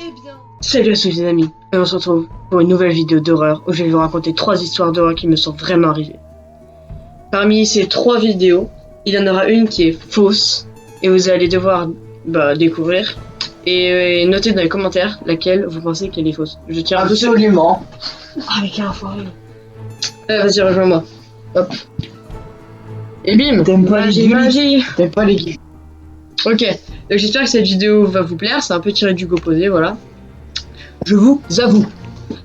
Eh bien, salut à tous les amis, et on se retrouve pour une nouvelle vidéo d'horreur où je vais vous raconter 3 histoires d'horreur qui me sont vraiment arrivées. Parmi ces 3 vidéos, il y en aura une qui est fausse, et vous allez devoir découvrir et noter dans les commentaires laquelle vous pensez qu'elle est fausse. Je tiens absolument. Ah mais quel enfoiré. Vas-y, rejoins-moi. Hop. Et bim. T'aimes pas les magie. T'aimes pas les guillemets. Ok, donc j'espère que cette vidéo va vous plaire, c'est un peu tiré du Goposé, voilà. Je vous avoue.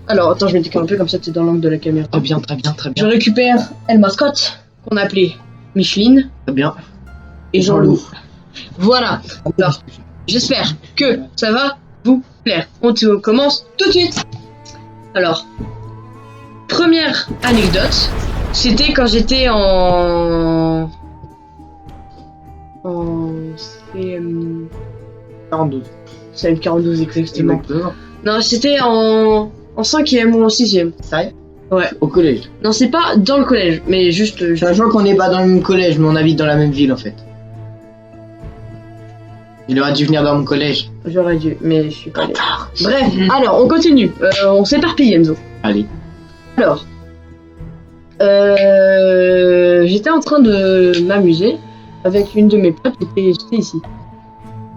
Alors, attends, je me décale un peu comme ça, t'es dans l'angle de la caméra. Très bien, très bien, très Je bien. récupère El Mascotte, qu'on appelait Micheline, Très bien. et Jean-Loup. Voilà, alors, j'espère que ça va vous plaire. On commence tout de suite. Alors, première anecdote, c'était quand j'étais en CM... 42. CM 42 exactement. Exactement. Non, c'était en 5e ou en 6e. Ça y est. Ouais. Au collège. Non, c'est pas dans le collège, mais juste... Je vois qu'on n'est pas dans le même collège, mais on habite dans la même ville en fait. Il aurait dû venir dans mon collège. J'aurais dû, mais je suis pas allée. Bref, alors, on continue. On s'éparpille, Enzo. Allez. Alors, j'étais en train de m'amuser avec une de mes potes qui était ici.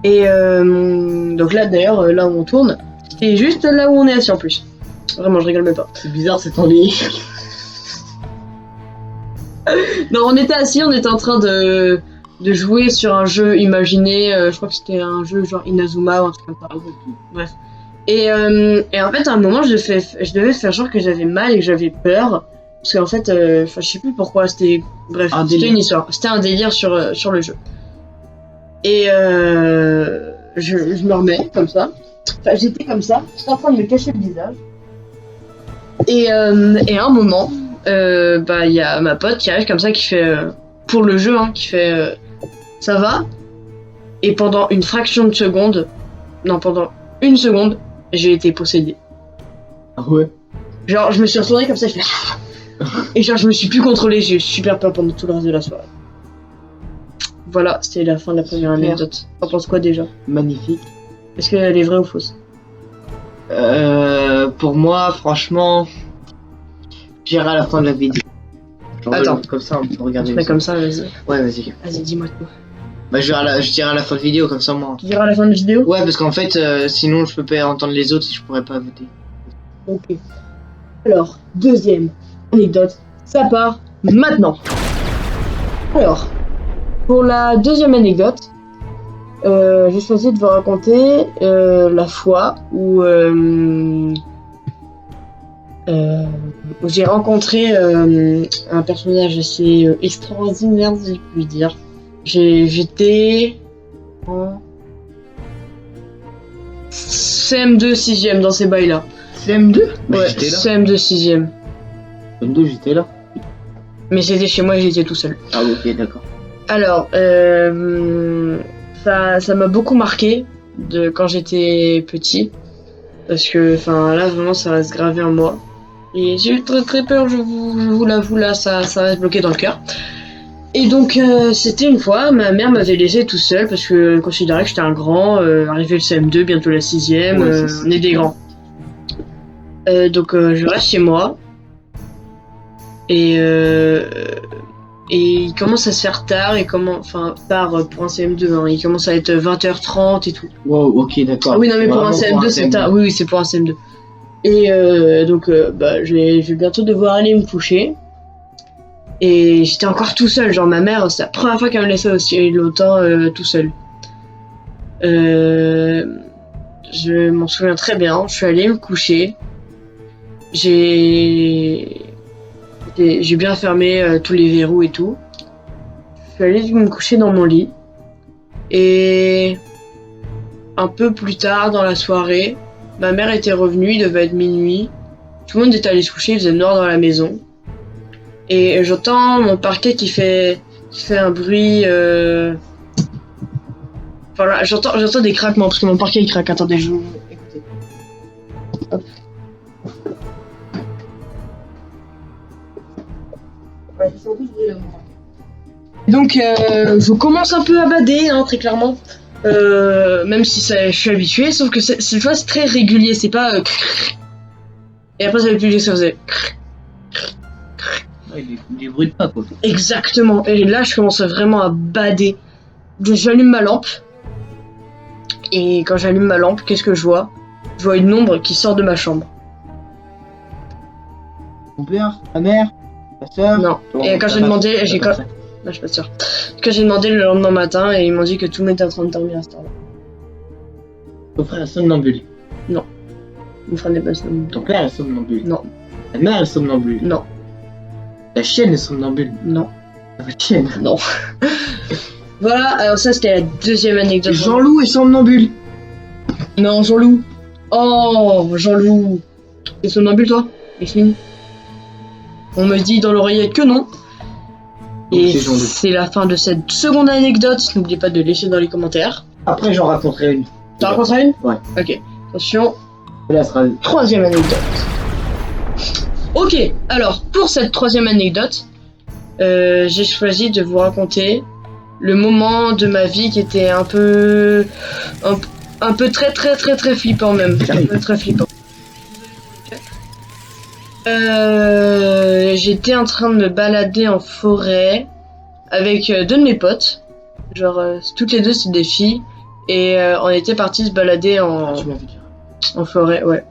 Et donc là, d'ailleurs, là où on tourne, c'est juste là où on est assis en plus. Vraiment, je rigole même pas. C'est bizarre cet ennui. Non, on était assis, on était en train de jouer sur un jeu imaginé. Je crois que c'était un jeu genre Inazuma ou un truc comme ça. Bref. Et en fait, à un moment, je devais faire genre que j'avais mal et que j'avais peur. Parce qu'en fait, je sais plus pourquoi, c'était... Bref, c'était une histoire. C'était un délire sur le jeu. Et je me remets comme ça. Enfin, j'étais comme ça, j'étais en train de me cacher le visage. Et à un moment, il y a ma pote qui arrive comme ça, qui fait... pour le jeu, hein, qui fait... ça va? Et pendant une fraction de seconde... Non, pendant une seconde, j'ai été possédé. Ah ouais. Genre, je me suis retourné comme ça, je fais... Et genre, je me suis plus contrôlé, j'ai eu super peur pendant tout le reste de la soirée. Voilà, c'était la fin de la première anecdote. T'en penses quoi déjà? Magnifique. Est-ce qu'elle est vraie ou fausse? Pour moi, franchement, j'irai à la fin de la vidéo. Genre, attends. Comme ça, on peut regarder. Mais comme ça, vas-y. Ouais, vas-y. Vas-y, dis-moi tout. Bah, je dirai à la fin de la vidéo, comme ça, moi. Tu diras à la fin de la vidéo? Ouais, parce qu'en fait, sinon, je peux pas entendre les autres et je pourrais pas voter. Ok. Alors, deuxième anecdote, ça part maintenant. Alors, pour la deuxième anecdote, j'ai choisi de vous raconter la fois où j'ai rencontré un personnage assez extraordinaire, si je puis dire. J'étais en CM2 6ème dans ces bails-là. CM2? Ouais, j'étais là. CM2 6ème. CM2, j'étais là. Mais c'était chez moi et j'étais tout seul. Ah ok, d'accord. Alors, ça m'a beaucoup marqué de quand j'étais petit. Parce que, enfin, là, vraiment, ça reste gravé en moi. Et j'ai eu très très peur, je vous l'avoue, là, ça reste bloqué dans le cœur. Et donc, c'était une fois, ma mère m'avait laissé tout seul parce que elle considérait que j'étais un grand, arrivé le CM2, bientôt la 6ème, on est des grands. Donc, je reste chez moi. Et il commence à se faire tard, tard pour un CM2, hein, il commence à être 20h30 et tout. Wow, ok, d'accord. Ah oui, non, mais pour un CM2, c'est tard. Oui, c'est pour un CM2. Et donc, je vais bientôt devoir aller me coucher. Et j'étais encore tout seul, genre ma mère, c'est la première fois qu'elle me laissait aussi longtemps tout seul. Je m'en souviens très bien, je suis allé me coucher. J'ai bien fermé tous les verrous et tout. Je suis allé me coucher dans mon lit. Et un peu plus tard dans la soirée, ma mère était revenue, il devait être minuit. Tout le monde était allé se coucher, il faisait noir dans la maison. Et j'entends mon parquet qui fait un bruit. Voilà, j'entends des craquements parce que mon parquet il craque. Attendez, je vous écoutez. Hop. Ouais, c'est un peu ce bruit là. Donc, je commence un peu à bader, hein, très clairement. Même si ça, je suis habituée, sauf que cette fois c'est très régulier, c'est pas et après ça fait plus que ça faisait Ouais, des bruits de pas, quoi. exactement. Et là je commence vraiment à bader. J'allume ma lampe et quand j'allume ma lampe, qu'est-ce que je vois? Je vois une ombre qui sort de ma chambre. Ton père, ta mère, ta soeur. Non. Et quand j'ai demandé, j'ai quand... Non, je suis pas sûre. Quand j'ai demandé le lendemain matin et ils m'ont dit que tout le monde était en train de dormir à cette heure-là. Ton frère est somnambule. Mon frère n'est pas somnambule. Ton père est somnambule. Non. Ta mère est somnambule. Non. La chienne est somnambule. Non. La chienne. Non. Voilà, alors ça c'était la deuxième anecdote. Jean-Loup est somnambule. Non, Jean-Loup. Oh, Jean-Loup. T'es somnambule toi, Yasmine? On me dit dans l'oreillette que non. Et c'est Jean-Loup. c'est la fin de cette seconde anecdote. N'oubliez pas de laisser dans les commentaires. Après, j'en raconterai une. T'en raconteras une? Ouais. Ok. Attention. Là, sera... Troisième anecdote. Ok, alors pour cette troisième anecdote, j'ai choisi de vous raconter le moment de ma vie qui était un peu très flippant même. Un peu très flippant. J'étais en train de me balader en forêt avec deux de mes potes. Genre, toutes les deux c'est des filles. Et on était partis se balader en forêt, ouais.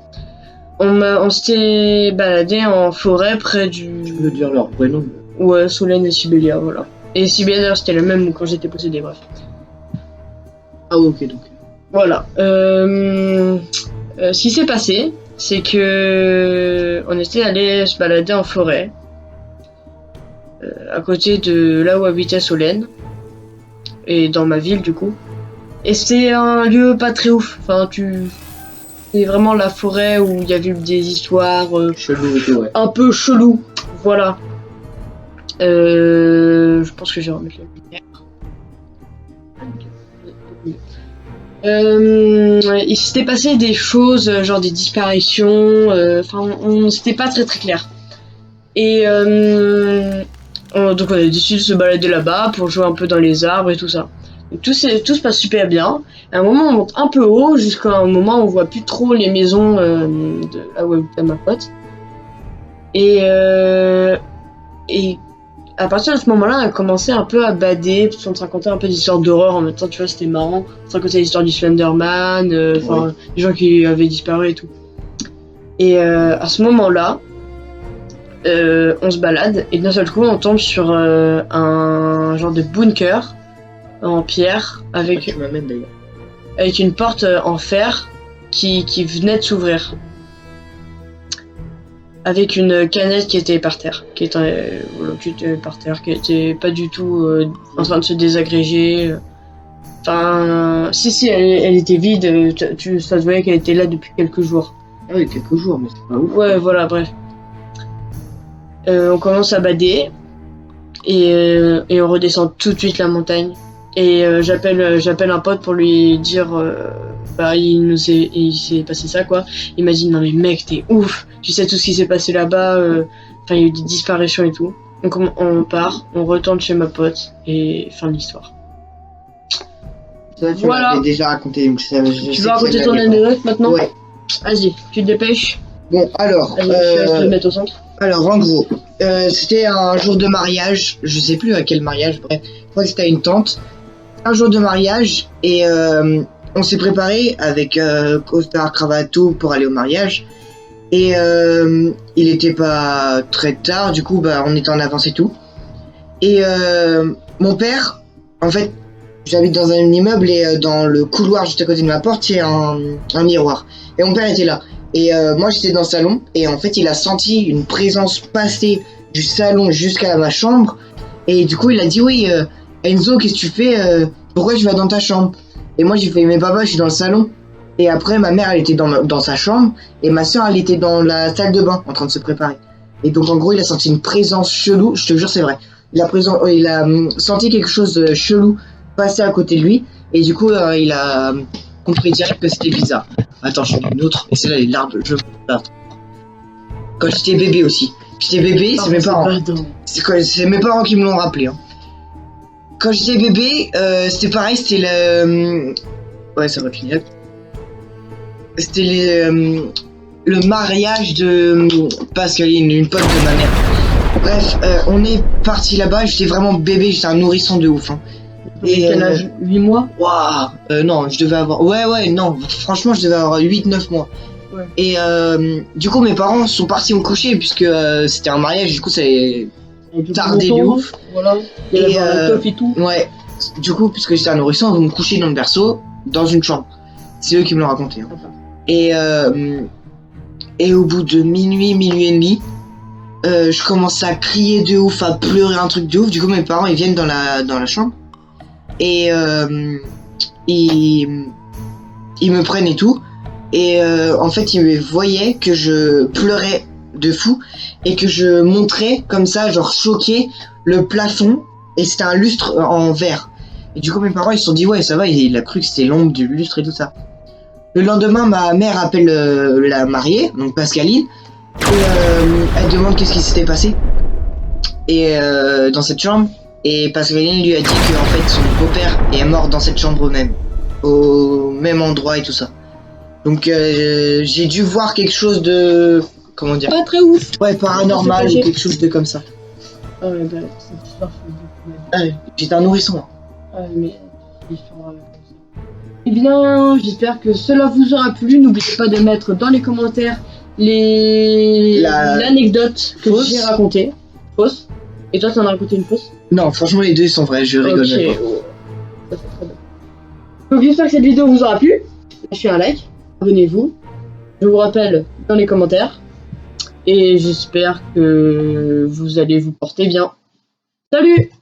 On s'était baladé en forêt près du... Tu peux dire leur prénom? Ouais, Solène et Sibélia, voilà. Et Sibélia d'ailleurs c'était le même quand j'étais possédé, bref. Ah ok, donc. Voilà. Ce qui s'est passé, c'est que on était allé se balader en forêt, à côté de là où habitait Solène, et dans ma ville du coup. Et c'était un lieu pas très ouf. Enfin, c'est vraiment la forêt où il y avait eu des histoires Chelou et tout, ouais. un peu chelou. Voilà. Je pense que je vais remettre la lumière. Il s'était passé des choses, genre des disparitions. Enfin, c'était pas très clair. Et donc on a décidé de se balader là-bas pour jouer un peu dans les arbres et tout ça. Donc, tout se passe super bien. À un moment, on monte un peu haut, jusqu'à un moment où on voit plus trop les maisons de là où habitait ma pote. Et à partir de ce moment-là, on a commencé un peu à bader, parce qu'on se racontait un peu des histoires d'horreur en même temps, tu vois, c'était marrant. On se racontait l'histoire du Slenderman, enfin, des gens qui avaient disparu et tout. Et à ce moment-là, on se balade, et d'un seul coup, on tombe sur un genre de bunker en pierre avec, Tu m'amènes d'ailleurs. avec une porte en fer qui venait de s'ouvrir. Avec une canette qui était par terre, qui était pas du tout en train de se désagréger. Enfin, si, elle était vide, ça se voyait qu'elle était là depuis quelques jours. Ah oui, quelques jours, mais c'est pas ouf. Ouais, voilà, bref. On commence à bader et on redescend tout de suite la montagne. Et j'appelle un pote pour lui dire il s'est passé ça quoi. Il m'a dit non mais mec t'es ouf, tu sais tout ce qui s'est passé là-bas, enfin il y a eu des disparitions et tout. Donc on part, on retourne chez ma pote et fin de l'histoire. Ça, tu Voilà. m'avais déjà raconté. Donc Tu veux raconter ton anecdote maintenant? Ouais. Vas-y, tu te dépêches. Bon, alors. Vas-y, je vais te le mettre au centre. Alors, en gros, c'était un jour de mariage. Je sais plus à quel mariage, bref. Je crois que c'était à une tante. Un jour de mariage et on s'est préparé avec costard, cravate, tout pour aller au mariage. Et il était pas très tard, du coup, bah, on était en avance et tout. Et mon père, en fait, j'habite dans un immeuble et dans le couloir juste à côté de ma porte, il y a un miroir. Et mon père était là. Et moi, j'étais dans le salon et en fait, il a senti une présence passer du salon jusqu'à ma chambre. Et du coup, il a dit oui. Enzo, qu'est-ce que tu fais pourquoi tu vas dans ta chambre? Et moi j'ai fait mais papa je suis dans le salon. Et après ma mère elle était dans sa chambre et ma soeur elle était dans la salle de bain en train de se préparer. Et donc en gros il a senti une présence chelou, je te jure c'est vrai. Il a senti quelque chose de chelou passer à côté de lui et du coup il a compris direct que c'était bizarre. Attends j'en ai une autre et celle-là elle est large, je quand j'étais bébé aussi. J'étais bébé, c'est mes parents. C'est mes parents qui me l'ont rappelé. Hein. quand j'étais bébé, c'était pareil, c'était ouais, ça va finir. C'était le mariage de Pascaline, une pote de ma mère. Bref, on est parti là-bas, j'étais vraiment bébé, j'étais un nourrisson de ouf. Hein. Et quel âge? 8 mois? Waouh, non, je devais avoir... Ouais, non, franchement, je devais avoir 8-9 mois. Ouais. Et du coup, mes parents sont partis me coucher, puisque c'était un mariage, du coup, ça tardé de ouf. Voilà, il y avait un teuf et tout. Ouais, du coup, puisque j'étais un nourrisson, vous me couchez dans le berceau, dans une chambre. C'est eux qui me l'ont raconté. Hein. Et au bout de minuit et demi, je commence à crier de ouf, à pleurer un truc de ouf. Du coup, mes parents, ils viennent dans la chambre. Et ils me prennent et tout. Et en fait, ils me voyaient que je pleurais de fou. Et que je montrais comme ça, genre choqué, le plafond. Et c'était un lustre en verre. Et du coup, mes parents, ils se sont dit, ouais, ça va, il a cru que c'était l'ombre du lustre et tout ça. Le lendemain, ma mère appelle la mariée, donc Pascaline, et elle demande qu'est-ce qui s'était passé et dans cette chambre. Et Pascaline lui a dit que en fait son beau-père est mort dans cette chambre même, au même endroit et tout ça. Donc j'ai dû voir quelque chose de, comment dire, pas très ouf. Ouais, paranormal ou quelque chose de comme ça. Ah ouais, bah cette histoire, j'étais un nourrisson. Ah mais l'histoire. Eh bien, j'espère que cela vous aura plu. N'oubliez pas de mettre dans les commentaires l'anecdote que j'ai racontée. Fausse. Et toi, t'en as raconté une fausse? Non, franchement, les deux sont vrais, je rigole même pas. Ça fait très bien. Donc, j'espère que cette vidéo vous aura plu. Lâchez un like, abonnez-vous. Je vous rappelle dans les commentaires. Et j'espère que vous allez vous porter bien. Salut!